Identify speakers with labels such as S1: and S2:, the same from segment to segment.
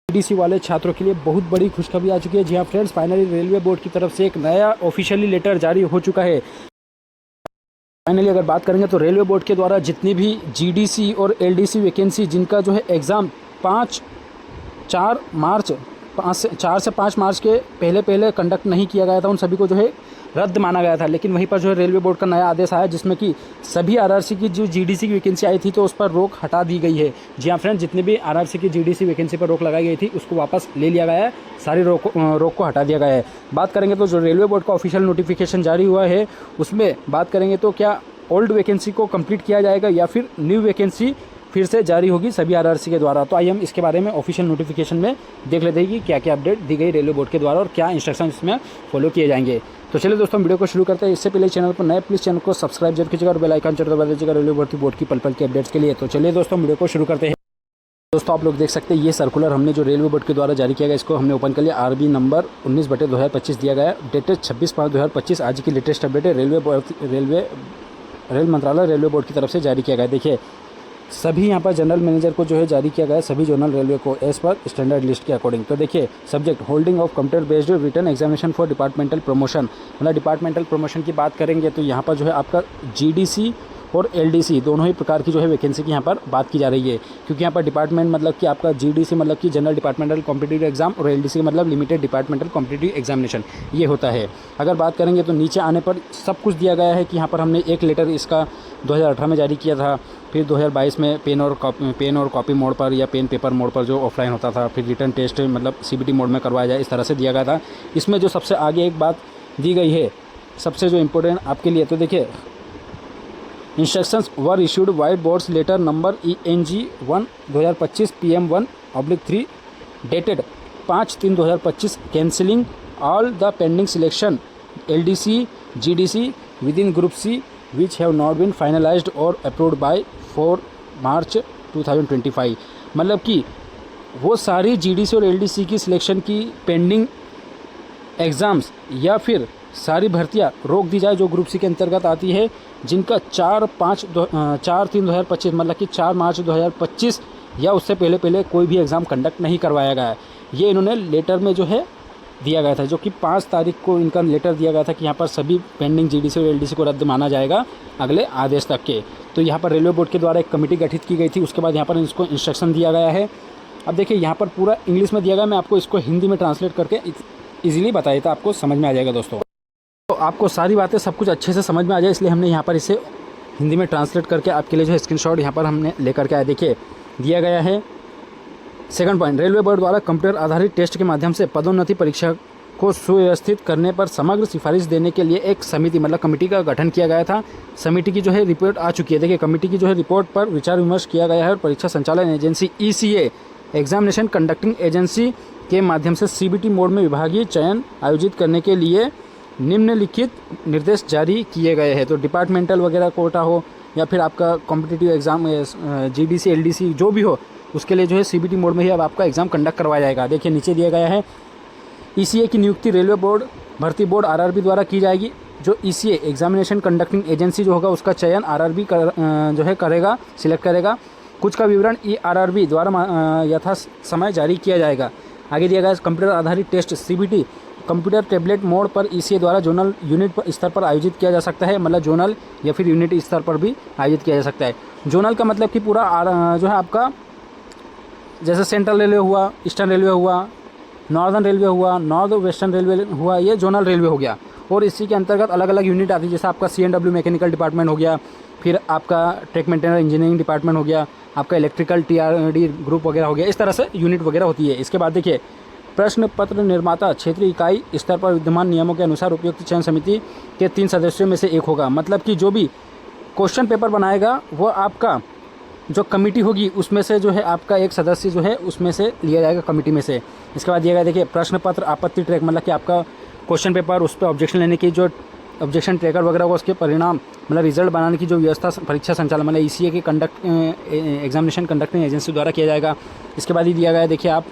S1: GDC वाले छात्रों के लिए बहुत बड़ी खुशखबरी आ चुकी है। जी हाँ फ्रेंड्स, फाइनली रेलवे बोर्ड की तरफ से एक नया ऑफिशियली लेटर जारी हो चुका है। फाइनली अगर बात करेंगे तो रेलवे बोर्ड के द्वारा जितनी भी जीडीसी और एलडीसी वैकेंसी जिनका जो है एग्ज़ाम 4 से 5 मार्च के पहले कंडक्ट नहीं किया गया था, उन सभी को जो है रद्द माना गया था। लेकिन वहीं पर जो है रेलवे बोर्ड का नया आदेश आया जिसमें कि सभी आरआरसी की जो जीडीसी की वैकेंसी आई थी तो उस पर रोक हटा दी गई है। जी हाँ फ्रेंड्स, जितनी भी आरआरसी की जीडीसी वैकेंसी पर रोक लगाई गई थी उसको वापस ले लिया गया है, सारी रोक को हटा दिया गया है। बात करेंगे तो जो रेलवे बोर्ड का ऑफिशियल नोटिफिकेशन जारी हुआ है उसमें बात करेंगे तो क्या ओल्ड वैकेंसी को कंप्लीट किया जाएगा या फिर न्यू वैकेंसी फिर से जारी होगी सभी आरआरसी के द्वारा। तो आइए हम इसके बारे में ऑफिशियल नोटिफिकेशन में देख लेते हैं कि क्या क्या अपडेट दी गई रेलवे बोर्ड के द्वारा और क्या इंस्ट्रक्शन इसमें फॉलो किए जाएंगे। तो चलिए दोस्तों वीडियो को शुरू करते हैं। इससे पहले चैनल पर नए प्लीज़ चैनल को सब्सक्राइब जरूर कीजिएगा और बेल आइकन जरूर दबा दीजिएगा रेलवे भर्ती बोर्ड की पल की अपडेट्स के लिए। तो चलिए दोस्तों वीडियो को शुरू करते हैं। दोस्तों आप लोग देख सकते हैं ये सर्कुलर हमने जो रेलवे बोर्ड के द्वारा जारी किया गया इसको हमने ओपन कर लिया। आरबी नंबर 19/2025 दिया गया है, डेटेड 26/5/2025। आज की लेटेस्ट अपडेट है रेल मंत्रालय रेलवे बोर्ड की तरफ से जारी किया गया। देखिए सभी यहाँ पर जनरल मैनेजर को जो है जारी किया गया है, सभी जोनल रेलवे को एज पर स्टैंडर्ड लिस्ट के अकॉर्डिंग। तो देखिए subject holding of computer based return examination for departmental promotion, मतलब डिपार्टमेंटल प्रमोशन की बात करेंगे तो यहाँ पर जो है आपका जीडीसी और एलडीसी दोनों ही प्रकार की जो है वैकेंसी की यहाँ पर बात की जा रही है। क्योंकि यहाँ पर डिपार्टमेंट मतलब कि आपका जीडीसी मतलब कि जनरल डिपार्टमेंटल कॉम्पिटिटिव एग्जाम और एलडीसी मतलब लिमिटेड डिपार्टमेंटल कॉम्पिटिटिव एग्जामिनेशन ये होता है। अगर बात करेंगे तो नीचे आने पर सब कुछ दिया गया है कि यहाँ पर हमने एक लेटर इसका 2018 में जारी किया था, फिर 2022 में पेन और कॉपी मोड पर या पेन पेपर मोड पर जो ऑफलाइन होता था, फिर रिटर्न टेस्ट मतलब सीबीटी मोड में करवाया जाए, इस तरह से दिया गया था। इसमें जो सबसे आगे एक बात दी गई है सबसे जो इम्पोर्टेंट आपके लिए, तो देखिए instructions were issued vide board's letter number ENG 1/2025 PM1/3 dated 5/3/2025 cancelling all the pending selection LDC GDC within group C which have not been finalized or approved by 4 मार्च 2025। मतलब कि वो सारी GDC और LDC की selection की pending exams या फिर सारी भर्तियां रोक दी जाए जो ग्रुप सी के अंतर्गत आती है, जिनका 4/3/2025 मतलब कि 4 मार्च 2025 या उससे पहले कोई भी एग्ज़ाम कंडक्ट नहीं करवाया गया है। ये इन्होंने लेटर में जो है दिया गया था, जो कि 5 तारीख को इनका लेटर दिया गया था कि यहाँ पर सभी पेंडिंग जीडीसी और एलडीसी को रद्द माना जाएगा अगले आदेश तक के। तो यहाँ पर रेलवे बोर्ड के द्वारा एक कमेटी गठित की गई थी, उसके बाद यहाँ पर इसको इंस्ट्रक्शन दिया गया है। अब देखिए यहाँ पर पूरा इंग्लिश में दिया गया, मैं आपको इसको हिंदी में ट्रांसलेट करके ईजिली बताया था, आपको समझ में आ जाएगा दोस्तों। तो आपको सारी बातें सब कुछ अच्छे से समझ में आ जाए इसलिए हमने यहाँ पर इसे हिंदी में ट्रांसलेट करके आपके लिए जो है स्क्रीनशॉट यहाँ पर हमने लेकर के आया। देखिए दिया गया है सेकंड पॉइंट, रेलवे बोर्ड द्वारा कंप्यूटर आधारित टेस्ट के माध्यम से पदोन्नति परीक्षा को सुव्यवस्थित करने पर समग्र सिफारिश देने के लिए एक समिति मतलब कमेटी का गठन किया गया था। समिति की जो है रिपोर्ट आ चुकी है। देखिए कमेटी की जो है रिपोर्ट पर विचार विमर्श किया गया है और परीक्षा संचालन agency ECA examination conducting agency के माध्यम से CBT मोड में विभागीय चयन आयोजित करने के लिए निम्नलिखित निर्देश जारी किए गए हैं। तो डिपार्टमेंटल वगैरह कोटा हो या फिर आपका कॉम्पिटिटिव एग्ज़ाम GDC LDC जो भी हो उसके लिए जो है CBT मोड में ही अब आपका एग्ज़ाम कंडक्ट करवाया जाएगा। देखिए नीचे दिया गया है ECA की नियुक्ति रेलवे बोर्ड भर्ती बोर्ड RRB द्वारा की जाएगी। जो ECA एग्जामिनेशन कंडक्टिंग एजेंसी जो होगा उसका चयन RRB जो है करेगा, सिलेक्ट करेगा। कुछ का विवरण RRB द्वारा यथा समय जारी किया जाएगा। आगे दिया गया है कंप्यूटर आधारित test CBT computer tablet mode पर ECA द्वारा जोनल यूनिट स्तर पर आयोजित किया जा सकता है, मतलब जोनल या फिर यूनिट स्तर पर भी आयोजित किया जा सकता है। जोनल का मतलब कि पूरा जो है आपका जैसे सेंट्रल रेलवे हुआ, ईस्टर्न रेलवे हुआ, नॉर्दर्न रेलवे हुआ, नॉर्थ वेस्टर्न रेलवे हुआ, ये जोनल रेलवे हो गया। और इसी के अंतर्गत अलग अलग यूनिट आती है, जैसे आपका CNW मैकेनिकल डिपार्टमेंट हो गया, फिर आपका ट्रैक मेंटेनर इंजीनियरिंग डिपार्टमेंट हो गया, आपका इलेक्ट्रिकल TRD ग्रुप वगैरह हो गया, इस तरह से यूनिट वगैरह होती है। इसके बाद देखिए प्रश्न पत्र निर्माता क्षेत्रीय इकाई स्तर पर विद्यमान नियमों के अनुसार उपयुक्त चयन समिति के 3 सदस्यों में से एक होगा। मतलब कि जो भी क्वेश्चन पेपर बनाएगा वो आपका जो कमेटी होगी उसमें से जो है आपका एक सदस्य जो है उसमें से लिया जाएगा कमेटी में से। इसके बाद दिया गया देखिए प्रश्न पत्र आपत्ति ट्रैक मतलब कि आपका क्वेश्चन पेपर उस पर ऑब्जेक्शन लेने की जो ऑब्जेक्शन ट्रैकर वगैरह होगा उसके परिणाम मतलब रिजल्ट बनाने की जो व्यवस्था परीक्षा संचालन मतलब ECA के एग्जामिनेशन कंडक्टिंग एजेंसी द्वारा किया जाएगा। इसके बाद ही दिया गया देखिए आप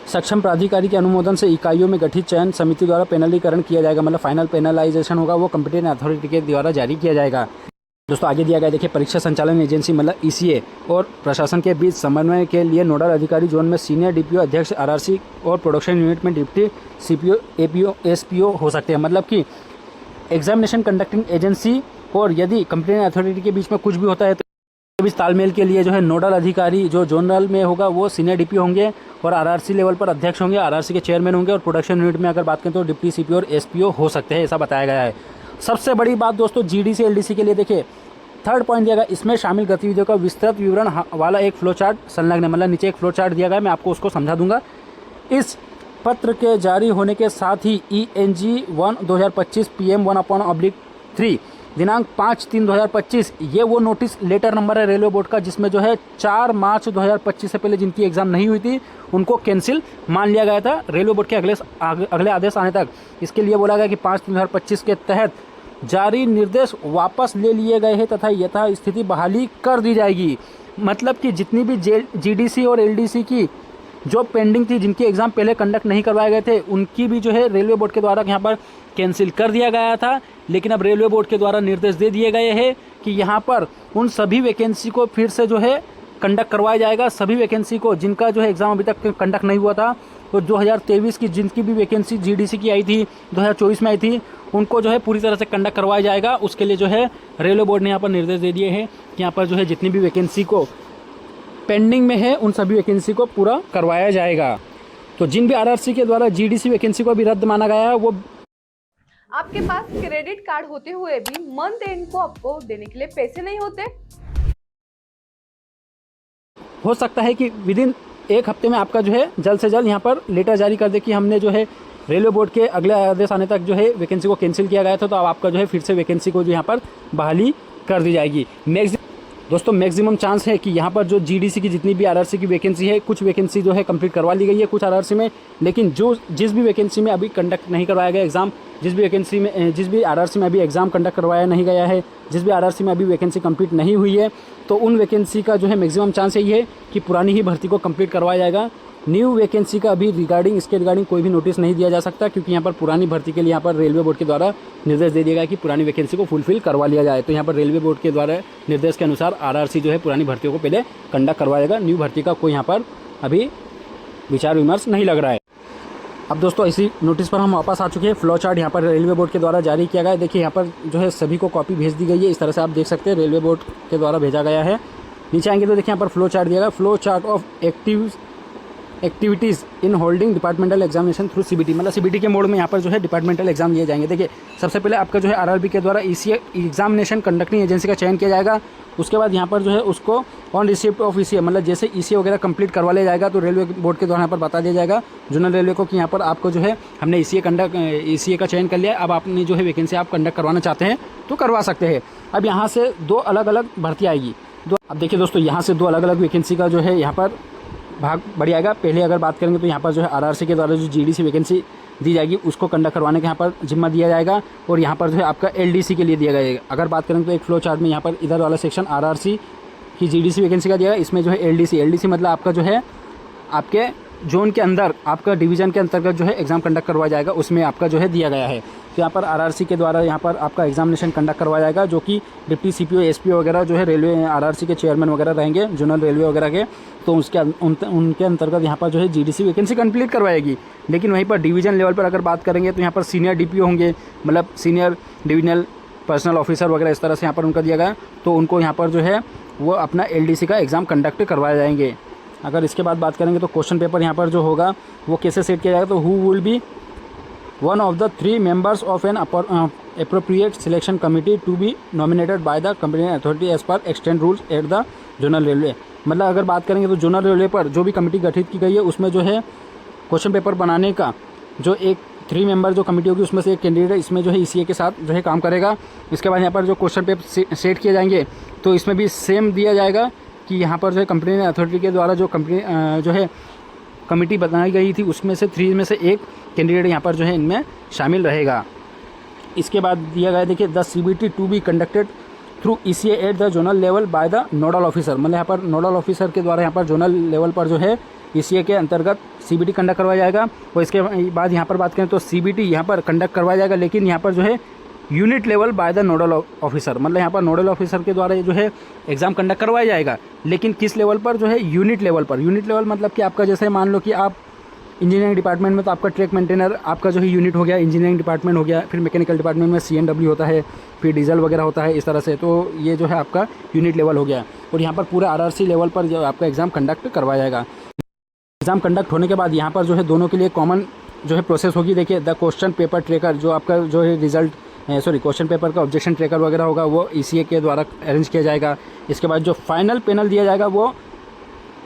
S1: सक्षम प्राधिकारी के अनुमोदन से इकाइयों में गठित चयन समिति द्वारा पेनलीकरण किया जाएगा, मतलब फाइनल पेनलाइजेशन होगा वो कॉम्पिटेंट अथॉरिटी के द्वारा जारी किया जाएगा। दोस्तों आगे दिया गया देखिए, परीक्षा संचालन एजेंसी मतलब ईसीए और प्रशासन के बीच समन्वय के लिए नोडल अधिकारी जोन में सीनियर डीपीओ, अध्यक्ष आरआरसी और प्रोडक्शन यूनिट में डिप्टी सीपीओ, एपीओ, एसपीओ हो सकते हैं। मतलब कि एग्जामिनेशन कंडक्टिंग एजेंसी और यदि कंप्लेंट अथॉरिटी के बीच में कुछ भी होता है तो के बीच तालमेल के लिए जो है नोडल अधिकारी जो जोनल में होगा वो सीनियर डीपीओ होंगे और आरआरसी लेवल पर अध्यक्ष होंगे, आरआरसी के चेयरमैन होंगे और प्रोडक्शन यूनिट में अगर बात करें तो डिप्टी सीपीओ और एसपीओ हो सकते हैं, ऐसा बताया गया है। सबसे बड़ी बात दोस्तों जीडीसी एलडीसी के लिए देखिए, थर्ड पॉइंट दिया गया, इसमें शामिल गतिविधियों का विस्तृत विवरण वाला एक फ्लो चार्ट संलग्न है। मतलब नीचे एक फ्लो चार्ट दिया गया है, मैं आपको उसको समझा दूंगा। इस पत्र के जारी होने के साथ ही ENG 1/2025 PM 1/3 दिनांक 5/3/2025 ये वो नोटिस लेटर नंबर है रेलवे बोर्ड का, जिसमें जो है 4 मार्च 2025 से पहले जिनकी एग्जाम नहीं हुई थी उनको कैंसिल मान लिया गया था रेलवे बोर्ड के अगले आदेश आने तक। इसके लिए बोला गया कि 5/3/2025 के तहत जारी निर्देश वापस ले लिए गए हैं तथा यथा स्थिति बहाली कर दी जाएगी। मतलब कि जितनी भी जीडीसी और एलडीसी की जो पेंडिंग थी, जिनके एग्ज़ाम पहले कंडक्ट नहीं करवाए गए थे, उनकी भी जो है रेलवे बोर्ड के द्वारा यहाँ पर कैंसिल कर दिया गया था। लेकिन अब रेलवे बोर्ड के द्वारा निर्देश दे दिए गए हैं कि यहाँ पर उन सभी वैकेंसी को फिर से जो है कंडक्ट करवाया जाएगा। सभी वैकेंसी को जिनका जो है एग्ज़ाम अभी तक कंडक्ट नहीं हुआ था, तो 2023 की जिनकी भी वैकेंसी जीडीसी की आई थी, 2024 में आई थी, उनको जो है पूरी तरह से कंडक्ट करवाया जाएगा। उसके लिए जो है रेलवे बोर्ड ने यहाँ पर निर्देश दे दिए हैं कि यहाँ पर जो है जितनी भी वैकेंसी को पेंडिंग में है उन सभी वैकेंसी को पूरा करवाया जाएगा। तो जिन भी आरआरसी के द्वारा जीडीसी वैकेंसी को भी रद्द माना गया है वो
S2: आपके पास क्रेडिट कार्ड होते हुए भी मंथ एंड को आपको देने के लिए पैसे नहीं होते,
S1: हो सकता है कि विदिन एक हफ्ते में आपका जो है जल्द से जल्द यहाँ पर लेटर जारी कर दे कि हमने जो है रेलवे बोर्ड के अगले आदेश आने तक जो है वैकेंसी को कैंसिल किया गया था, तो अब आपका जो है फिर से वैकेंसी को जो यहाँ पर बहाली कर दी जाएगी। दोस्तों मैक्सिमम चांस है कि यहाँ पर जो जीडीसी की जितनी भी आरआरसी की वैकेंसी है, कुछ वैकेंसी जो है कंप्लीट करवा ली गई है कुछ आरआरसी में, लेकिन जिस भी वैकेंसी में अभी कंडक्ट नहीं करवाया गया एग्ज़ाम, जिस भी आरआरसी में अभी एग्ज़ाम कंडक्ट करवाया नहीं गया है, जिस भी आरआरसी में अभी वैकेंसी कंप्लीट नहीं हुई है, तो उन वैकेंसी का जो है मैक्सिमम चांस यही है कि पुरानी ही भर्ती को कंप्लीट करवाया जाएगा। न्यू वैकेंसी का अभी इसके रिगार्डिंग कोई भी नोटिस नहीं दिया जा सकता, क्योंकि यहाँ पर पुरानी भर्ती के लिए यहाँ पर रेलवे बोर्ड के द्वारा निर्देश दे दिया गया कि पुरानी वैकेंसी को फुलफिल करवा लिया जाए। तो यहाँ पर रेलवे बोर्ड के द्वारा निर्देश के अनुसार आरआरसी जो है पुरानी भर्तियों को पहले कंडक्ट करवाएगा। न्यू भर्ती का कोई यहाँ पर अभी विचार विमर्श नहीं लग रहा है। अब दोस्तों इसी नोटिस पर हम वापस आ चुके हैं। फ्लो चार्ट यहाँ पर रेलवे बोर्ड के द्वारा जारी किया गया है। देखिए यहाँ पर जो है सभी को कॉपी भेज दी गई है, इस तरह से आप देख सकते हैं रेलवे बोर्ड के द्वारा भेजा गया है। नीचे आएंगे तो देखिए यहाँ पर फ्लो चार्ट दिया गया, flow chart of activities in holding departmental examination through CBT, मतलब सीबीटी के मोड में यहाँ पर जो है डिपार्टमेंटल एग्जाम लिए जाएंगे। देखिए सबसे पहले आपका जो है आरआरबी के द्वारा ईसीए एग्जामिनेशन कंडक्टिंग एजेंसी का चयन किया जाएगा। उसके बाद यहाँ पर जो है उसको ऑन रिसिप्ट ऑफ ईसीए, मतलब जैसे ईसीए वगैरह कंप्लीट करवा लिया जाएगा तो रेलवे बोर्ड के द्वारा यहाँ पर बता दिया जाएगा जोनल रेलवे को कि यहाँ पर आपको जो है हमने ईसीए का चयन कर लिया है, अब आपने जो है वैकेंसी आप कंडक्ट करवाना चाहते हैं तो करवा सकते हैं। अब यहाँ से दो अलग अलग भर्ती आएगी। अब देखिए दोस्तों यहाँ से दो अलग अलग वैकेंसी का जो है यहाँ पर भाग बढ़ जाएगा। पहले अगर बात करेंगे तो यहाँ पर जो है आरआरसी के द्वारा जो जीडीसी वैकेंसी दी जाएगी उसको कंडक्ट करवाने का यहाँ पर जिम्मा दिया जाएगा, और यहाँ पर जो है आपका एलडीसी के लिए दिया जाएगा। अगर बात करेंगे तो एक फ्लो चार्ट में यहाँ पर इधर वाला सेक्शन आरआरसी की जीडीसी वैकेंसी का दिया है, इसमें जो है एलडीसी मतलब आपका जो है आपके जोन के अंदर आपका डिवीज़न के अंतर्गत जो है एग्ज़ाम कंडक्ट करवाया जाएगा, उसमें आपका जो है दिया गया है। तो यहाँ पर आरआरसी के द्वारा यहाँ पर आपका एग्जामिनेशन कंडक्ट करवाया जाएगा, जो कि डिप्टी सीपीओ एसपीओ वगैरह जो है रेलवे आरआरसी के चेयरमैन वगैरह रहेंगे जोनल रेलवे वगैरह के, तो उनके अंतर्गत यहाँ पर जो है जीडीसी वैकेंसी कंप्लीट करवाएगी। लेकिन वहीं पर डिवीज़न लेवल पर अगर बात करेंगे तो यहाँ पर सीनियर डीपीओ होंगे, मतलब सीनियर डिविजनल पर्सनल ऑफिसर वगैरह इस तरह से यहाँ पर उनका दिया गया, तो उनको यहाँ पर जो है वो अपना एलडीसी का एग्ज़ाम कंडक्ट करवाए जाएंगे। अगर इसके बाद बात करेंगे तो क्वेश्चन पेपर यहाँ पर जो होगा वो कैसे सेट किया जाएगा, तो who will be one of the 3 members of an appropriate selection committee to be nominated by the complete authority as per extend rules at the zonal railway. मतलब अगर बात करेंगे तो जोनल रेलवे पर जो भी कमेटी गठित की गई है उसमें जो है क्वेश्चन पेपर बनाने का जो एक 3 member जो कमेटी होगी उसमें से एक कैंडिडेट इसमें जो है ईसीए के साथ जो है काम करेगा। इसके बाद यहाँ पर जो क्वेश्चन पेपर सेट किए जाएंगे तो इसमें भी सेम दिया जाएगा कि यहाँ पर जो है कंप्लेंट अथॉरिटी के द्वारा जो कमेटी बनाई गई थी उसमें से 3 में से एक कैंडिडेट यहाँ पर जो है इनमें शामिल रहेगा। इसके बाद दिया गया देखिए the CBT to be conducted through ECA eight the zonal level by the nodal officer, मतलब यहाँ पर नोडल ऑफिसर के द्वारा यहाँ पर जोनल लेवल पर जो है ईसीए के अंतर्गत सीबीटी कंडक्ट करवाया जाएगा। और इसके बाद यहाँ पर बात करें तो सीबीटी यहाँ पर कंडक्ट करवाया जाएगा, लेकिन यहाँ पर जो है unit level by the nodal officer, मतलब यहाँ पर नोडल ऑफिसर के द्वारा जो है एग्ज़ाम कंडक्ट करवाया जाएगा, लेकिन किस लेवल पर, जो है यूनिट लेवल पर। यूनिट लेवल मतलब कि आपका जैसे मान लो कि आप इंजीनियरिंग डिपार्टमेंट में, तो आपका ट्रैक मेंटेनर आपका जो है यूनिट हो गया, इंजीनियरिंग डिपार्टमेंट हो गया, फिर मैकेनिकल डिपार्टमेंट में CNW होता है, फिर डीजल वगैरह होता है, इस तरह से। तो ये जो है आपका यूनिट लेवल हो गया, और यहाँ पर पूरा RRC लेवल पर जो आपका एग्ज़ाम कंडक्ट करवाया जाएगा। एग्ज़ाम कंडक्ट होने के बाद यहाँ पर जो है दोनों के लिए कॉमन जो है प्रोसेस होगी। देखिए, द क्वेश्चन पेपर ट्रैकर, जो आपका जो है रिजल्ट क्वेश्चन पेपर का ऑब्जेक्शन ट्रैकर वगैरह होगा, वो ECA के द्वारा अरेंज किया जाएगा। इसके बाद जो फाइनल पैनल दिया जाएगा, वो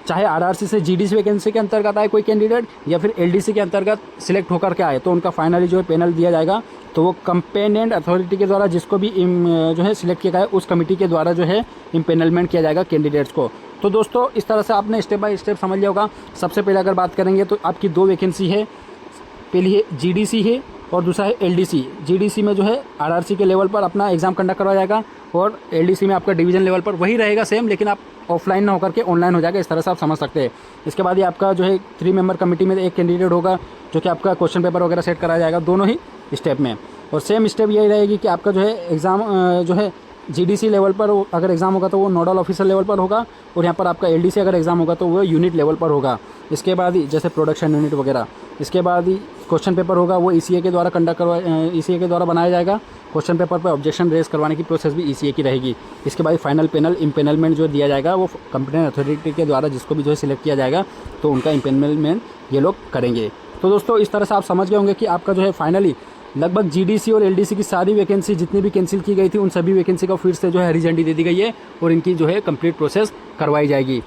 S1: चाहे RRC से GDC वैकेंसी के अंतर्गत आए कोई कैंडिडेट, या फिर LDC के अंतर्गत सिलेक्ट होकर के आए, तो उनका फाइनली जो है पैनल दिया जाएगा। तो वो कंपेनेंट अथॉरिटी के द्वारा जिसको भी जो है सिलेक्ट किया गया है, उस कमेटी के द्वारा जो है इम्पेनलमेंट किया जाएगा कैंडिडेट्स को। तो दोस्तों, इस तरह से आपने स्टेप बाय स्टेप समझ लिया होगा। सबसे पहले अगर बात करेंगे तो आपकी 2 वैकेंसी है, पहली है GDC है और दूसरा है LDC। GDC में जो है RRC के लेवल पर अपना एग्ज़ाम कंडक्ट करवाया जाएगा, और LDC में आपका डिवीज़न लेवल पर वही रहेगा सेम, लेकिन आप ऑफलाइन ना होकर के ऑनलाइन हो जाएगा। इस तरह से आप समझ सकते हैं। इसके बाद ये आपका जो है 3 मेंबर कमेटी में एक कैंडिडेट होगा, जो कि आपका क्वेश्चन पेपर वगैरह सेट कराया जाएगा दोनों ही स्टेप में। और सेम स्टेप यही रहेगी कि आपका जो है एग्ज़ाम जो है GDC लेवल पर अगर एग्ज़ाम होगा तो वो नोडल ऑफिसर लेवल पर होगा, और यहाँ पर आपका LDC अगर एग्ज़ाम होगा तो वो यूनिट लेवल पर होगा। इसके बाद ही जैसे प्रोडक्शन यूनिट वगैरह, इसके बाद ही क्वेश्चन पेपर होगा, वो ECA के द्वारा ECA के द्वारा बनाया जाएगा। क्वेश्चन पेपर पर ऑब्जेक्शन रेज करवाने की प्रोसेस भी ECA की रहेगी। इसके बाद फाइनल पैनल इम्पेनलमेंट जो दिया जाएगा, वो कंप्यूटर अथॉरिटी के द्वारा जिसको भी जो है सिलेक्ट किया जाएगा, तो उनका इम्पेनलमेंट ये लोग करेंगे। तो दोस्तों, इस तरह से आप समझ गए होंगे कि आपका जो है फाइनली लगभग GDC और LDC की सारी वैकेंसी जितनी भी कैंसिल की गई थी, उन सभी वैकेंसी का फिर से जो है हरी झंडी दे दी गई है, और इनकी जो है कंप्लीट प्रोसेस करवाई जाएगी।